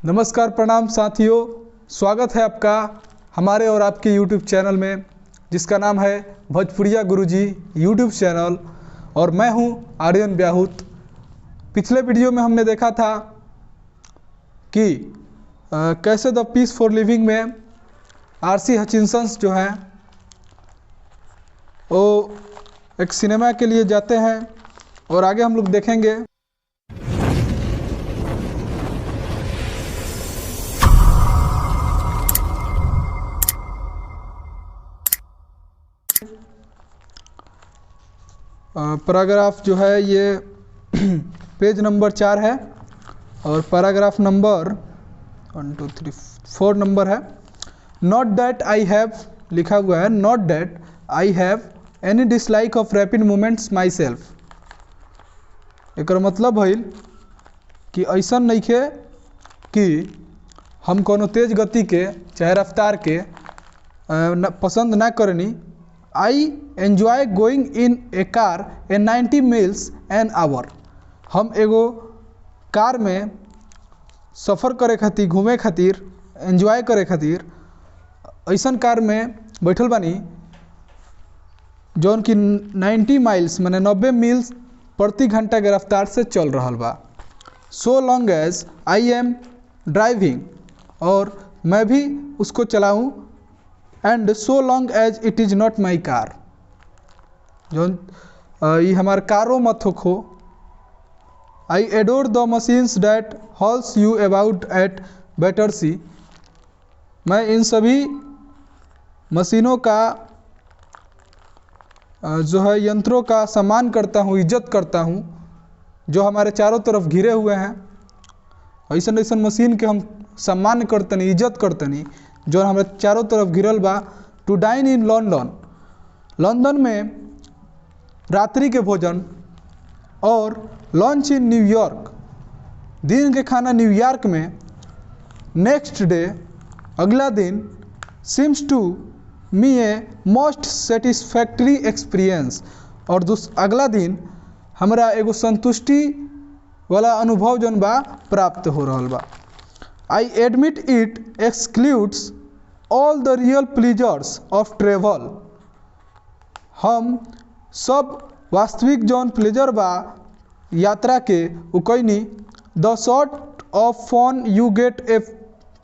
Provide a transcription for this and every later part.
नमस्कार, प्रणाम साथियों। स्वागत है आपका हमारे और आपके YouTube चैनल में, जिसका नाम है भोजपुरिया गुरुजी YouTube चैनल, और मैं हूं आर्यन ब्याहुत। पिछले वीडियो में हमने देखा था कि कैसे द पीस फॉर लिविंग में आर.सी. हचिंसन जो हैं वो एक सिनेमा के लिए जाते हैं, और आगे हम लोग देखेंगे पैराग्राफ जो है ये पेज नंबर 4 है, और पैराग्राफ नंबर 1 2 3 4 नंबर है। नॉट दैट आई हैव लिखा हुआ है, not that I have any dislike of rapid movements my self. एक मतलब भइल कि ऐसा नहीं है कि हम कोनो तेज गति के चाहे रफ्तार के पसंद ना करनी। I enjoy going in A car A 90 meals an hour. हम एगो कार में सफ़र करे खातिर, घूमे खातिर, एन्जॉय करे खातिर ऐसन कार में बैठल बानी जौन कि 90 माइल्स माने 90 मील्स प्रति घंटा के रफ्तार से चल रहा बा। So long as I am driving, और मैं भी उसको चलाऊँ, and so long as it is not my car. जो ये हमार कारो मत हो। I adore the machines that hauls you about at Battersea. मैं इन सभी मशीनों का जो है यंत्रों का सम्मान करता हूँ, इज्जत करता हूँ, जो हमारे चारों तरफ घिरे हुए हैं। ऐसा ऐसा मशीन के हम सम्मान करतनी, इज्जत करतनी, जो हमारे चारों तरफ घिरल बा। To dine in London, London में रात्रि के भोजन, और लंच इन न्यूयॉर्क, दिन के खाना न्यूयॉर्क में। नेक्स्ट डे, अगला दिन, seems to me a most satisfactory experience, और अगला दिन हमरा एगो संतुष्टि वाला अनुभव जौन बा प्राप्त हो रहा बा। I admit it excludes all the real pleasures of travel. हम सब वास्तविक जौन प्लेजर बा यात्रा के उकैनी। The sort of fun you get a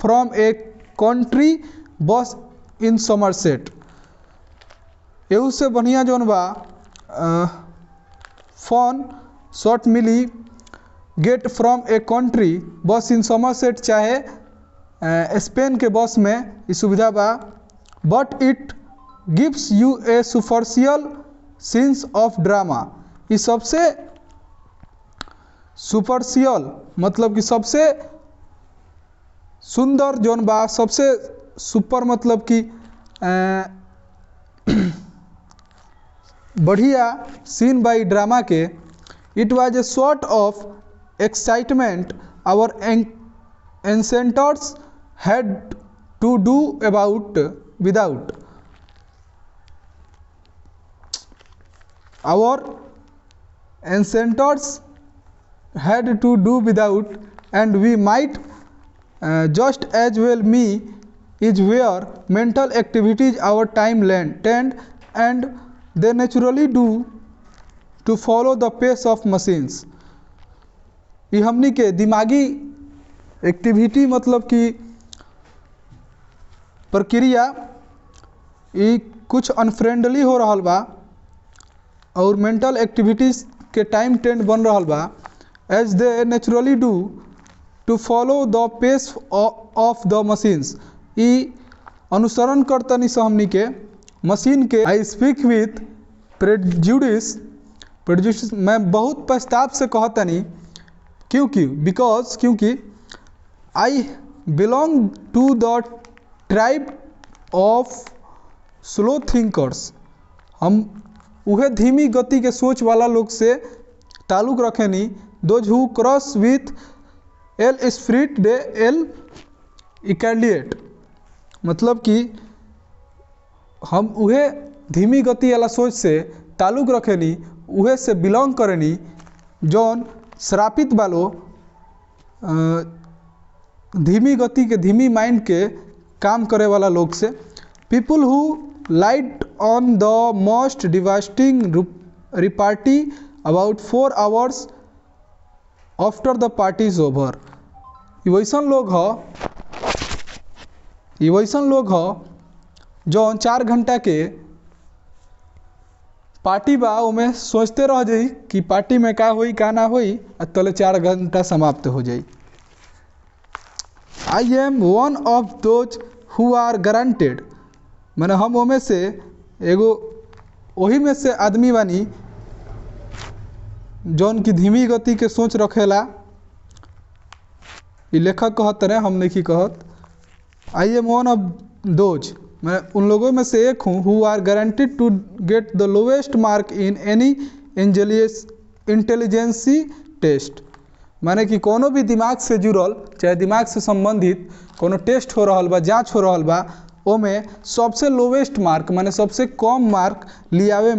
from a country bus in Somerset. एहू से बढ़िया जौन बा फन शॉर्ट मिली get from a country bus in Somerset, चाहे स्पेन के बस में ये सुविधा बा। But it gives U A superficial sense of drama. ये सबसे सुपरफिशियल मतलब कि सबसे सुंदर जौन बा, सबसे सुपर मतलब कि बढ़िया सीन बाई ड्रामा के। It was a sort of excitement our ancestors had to do about without. Our ancestors had to do without, and we might just as well me is where mental activities our time tend, and they naturally do to follow the pace of machines. ये हमनी के दिमागी activity मतलब कि प्रक्रिया ये कुछ unfriendly हो रहा बा, और मेंटल एक्टिविटीज़ के टाइम टेंड बन रहा बा, as they naturally do to follow the pace of the machines. ये अनुसरण करतनी से हमनी के मशीन के। आई स्पीक विथ प्रेजुडिस, मैं बहुत पछताव से कहतनी, क्योंकि I belong to the tribe of slow thinkers. हम उहे धीमी गति के सोच वाला लोग से ताल्लुक़ रखेनी। दोज हु क्रॉस विथ एल स्पिरिट डे एल इकैलिएट, मतलब कि हम उहे धीमी गति वाला सोच से ताल्लुक़ रखेनी, उहे से बिलोंग करेनी जौन श्रापित बालो धीमी गति के, धीमी माइंड के काम करे वाला लोग से। People who light on the most devastating repartee about 4 hours after the party is over. ये वैसन लोग ह जो 4 घंटा के पार्टी बा उमें सोचते रह जाई कि पार्टी में का होई का ना होई, तले 4 घंटा समाप्त हो जाई। I am one of those who are guaranteed, मैंने हम ओमे से एगो वही में से आदमी बानी जौन की धीमी गति के सोच रखेला। ये लेखक कहत रहे, हम नहीं कहत। I am one of those, मैं उन लोगों में से एक हूँ, who are guaranteed to get the lowest mark in any intelligence test. माने कि कोनो भी दिमाग से जुड़ल चाहे दिमाग से संबंधित कोनो टेस्ट हो रहा बा, जाँच हो रहा बा, ओमे सबसे लोवेस्ट मार्क माने सबसे कम मार्क लियावे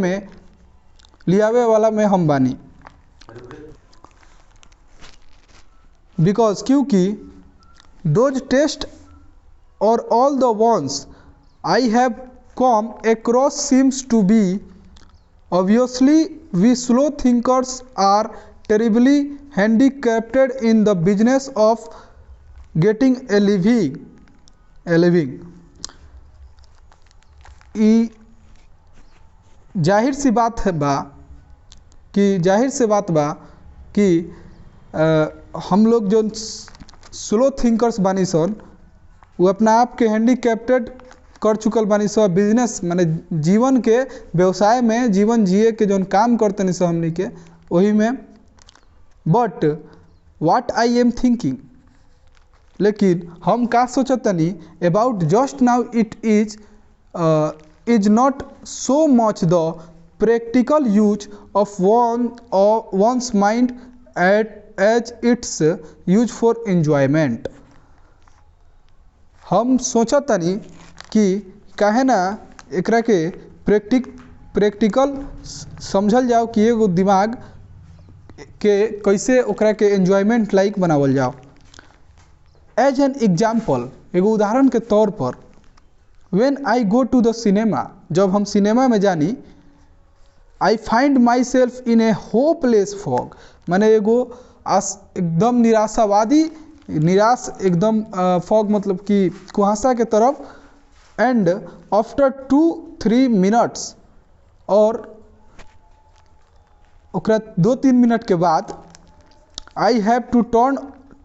वाला में हम बानी। बिकॉज क्योंकि दोज टेस्ट और all the ones I have come across seems to be obviously we slow thinkers are terribly handicapped in the business of getting a living। ई जाहिर सी बात बा कि हम लोग जो स्लो थिंकर्स बानी सन वो अपना आप के हैंडीकैप्टेड कर चुकल बानी सब बिजनेस माने जीवन के व्यवसाय में, जीवन जिए के जौन काम करते नहीं सब हमनी के वही में। But what I am thinking, लेकिन हम का सोचतनी about just now it is not so much the practical use of one's mind as its use for enjoyment. हम सोचतनी कि काहे ना एकरा के प्रैक्टिकल समझल जाओ कि एगो दिमाग के कैसे ओकरा के एंजॉयमेंट लाइक बनावल जाओ। एज एन एग्जाम्पल, एगो उदाहरण के तौर पर, when I go to the cinema, जब हम सिनेमा में जानी, I find myself in a hopeless fog, माने एगो एकदम निराश एकदम फॉग मतलब कि कुहासा के तरफ। एंड आफ्टर 2-3 मिनट्स, और ओकरा 2-3 मिनट के बाद, I have to turn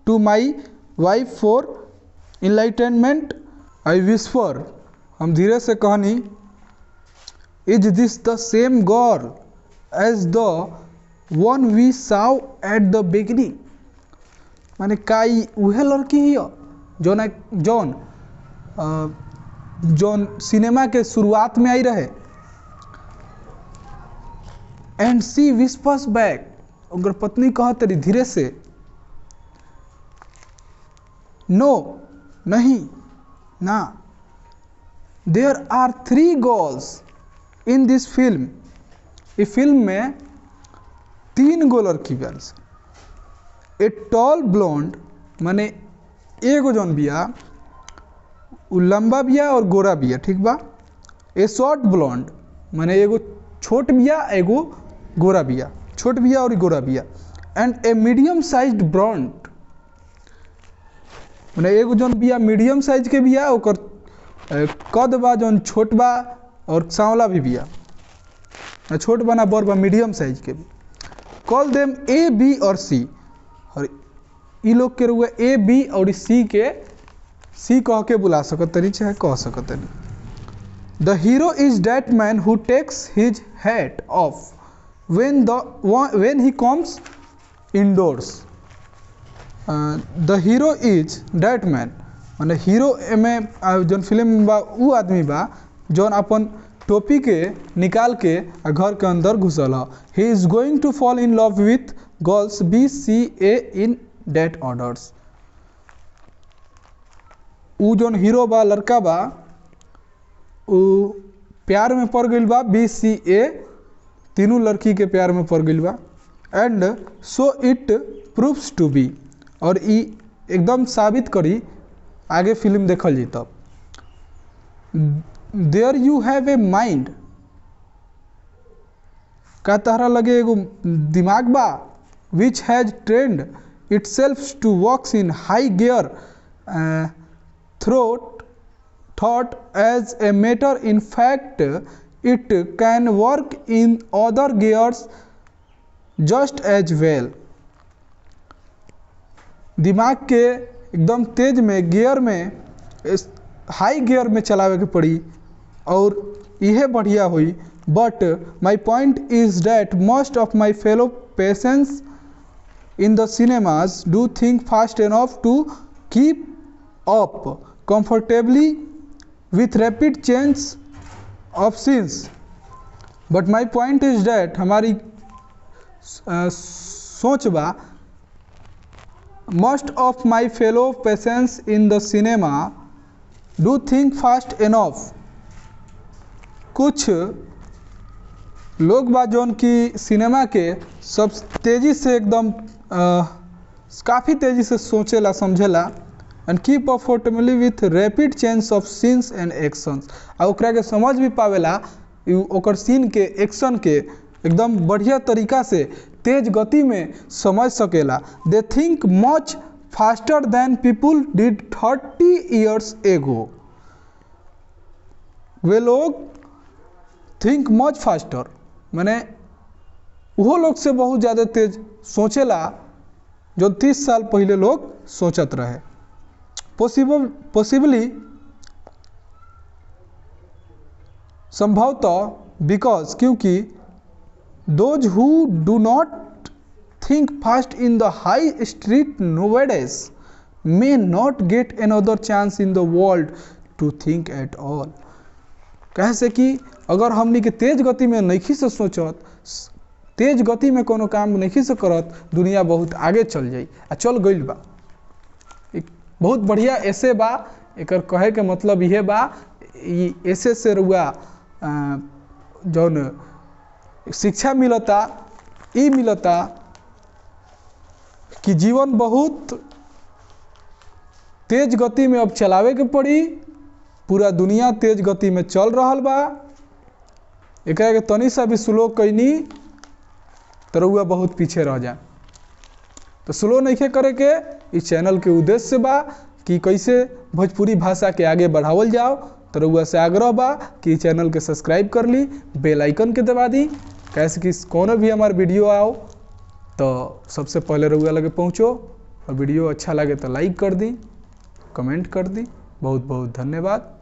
to my wife for enlightenment. I whisper, हम धीरे से कहनी, is this the same girl as the one we saw at the beginning, माने काई उहे लड़की ही जौन सिनेमा के शुरुआत में आई रहे। एंड सी विस्पर्स बैक, अगर पत्नी कहत रही धीरे से, नो नहीं ना, there are 3 girls in this film, इस फिल्म में 3 गो लड़की बारी। ए टॉल ब्लॉन्ड, माने एगो जौन बिया उ लंबा बिया और गोरा बिया, ठीक बा। ए शॉर्ट ब्लॉन्ड, माने एगो छोट बिया एगो गोरा बिया, छोट बिया और गोरा बिया। And a medium sized blonde, माने एगो जौन बिया मीडियम साइज के बिया, ओकर कद बा जौन छोट बा और सांवला भी बिया, छोट बना बड़ बा, मीडियम साइज के भी। कॉल देम ए बी और सी, और ई लोग के रुआ ए बी और सी के सी कह के बुला सकतनी चाहे कह सकतनी। The hero is that man who takes his hat off when he comes indoors। The hero is that man, माने हीरो में जौन फिल्म बा उ आदमी बा जौन अपन टोपी के निकाल के घर के अंदर घुसल ह। He is going to fall in love with girls B C A in that orders। उ जौन हीरो बा लड़का बा उ प्यार में पड़ गई बा B C A, तीनों लड़की के प्यार में पड़ गई बा। And so it proves to be, और ई एकदम साबित करी आगे फिल्म देखल जी तब। There you have a mind, का तहरा लगे एगो दिमाग बा, which has trend itself to works in high gear thought as a matter in fact it can work in other gears just as well। दिमाग के एकदम तेज में गियर में हाई गियर में चलावे के पड़ी और यह बढ़िया हुई। But my point is that most of my fellow patients in the cinemas do think fast enough to keep up comfortably with rapid change of scenes। but my point is that हमारी सोच बा most of my fellow patients in the cinema do think fast enough। कुछ लोग बा जौन की cinema के सब तेज़ी से एकदम काफ़ी तेज़ी से सोचेला समझेला and keep affordably with rapid change of scenes and actions. आ ओकरा के समझ भी पावेला ओकर सीन के एक्शन के एकदम बढ़िया तरीका से तेज गति में समझ सकेला। They think much faster than people did 30 years एगो। वे लोग थिंक मच फास्टर मैंने वो लोग से बहुत ज़्यादा तेज सोचेला जो 30 साल पहले लोग सोचत रहे। पॉसिबली संभवतः बिकॉज क्योंकि those who do not think fast in the high street nowadays may not get another chance in the world to think at all। कहे से कि अगर हमनी के तेज गति में नहीं से सोचत, तेज गति में कोनो काम नहीं से करत, दुनिया बहुत आगे चल जाई आ चल गइल बा। एक बहुत बढ़िया ऐसे बा, एकर कहे के मतलब यह बा, ऐसे से रुआ जौन शिक्षा मिलता ई मिलता कि जीवन बहुत तेज गति में अब चलावे के पड़ी। पूरा दुनिया तेज गति में चल रहा बा, एकरा के तनी सा भी स्लो कैनी तो रउआ बहुत पीछे रह जा। तो स्लो नहीं करे के इस चैनल के उद्देश्य से बा कि कैसे भोजपुरी भाषा के आगे बढ़ावल जाओ। तो रउआ से आग्रह बा कि चैनल के सब्सक्राइब कर ली, बेल आइकन के दबा दी, कैसे कि कोनो भी हमार वीडियो आओ तो सबसे पहले रउआ लगे पहुँचो। और वीडियो अच्छा लगे तो लाइक कर दी, कमेंट कर दी। बहुत बहुत धन्यवाद।